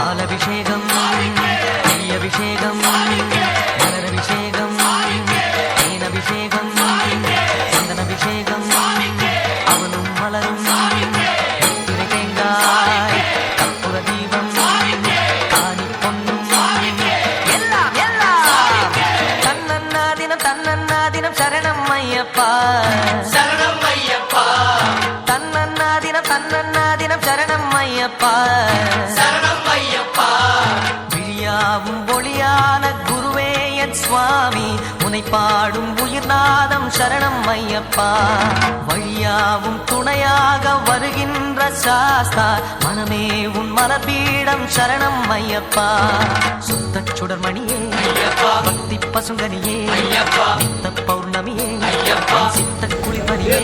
பாலபிஷேகம் நெய்யபிஷேகம் மலரபிஷேகம் தேனபிஷேகம் சந்தனபிஷேகம் அவனும் மலரும் திரை தேங்காய் கற்பூர தீபம் காணி பொன்னும் எல்லாம் எல்லாம் தன்னன்னா தினம் சரணம் ஐயப்பா சரணம் ஐயப்பா தன்னன்னா தினம் சரணம் ஐயப்பா சரணம் ஐயப்பா விழியாவும் ஒளியான குருவே என் சுவாமி உனை பாடும் உயிர்நாதம் சரணம் ஐயப்பா வழியாவும் துணையாக வருகின்ற சாஸ்தா மனமே உன் மலபீடம் சரணம் ஐயப்பா சுத்த சுடர்மணியே பக்தி பசுங்கனியே நித்த பௌர்ணமியே சித்த குளிர்மணியே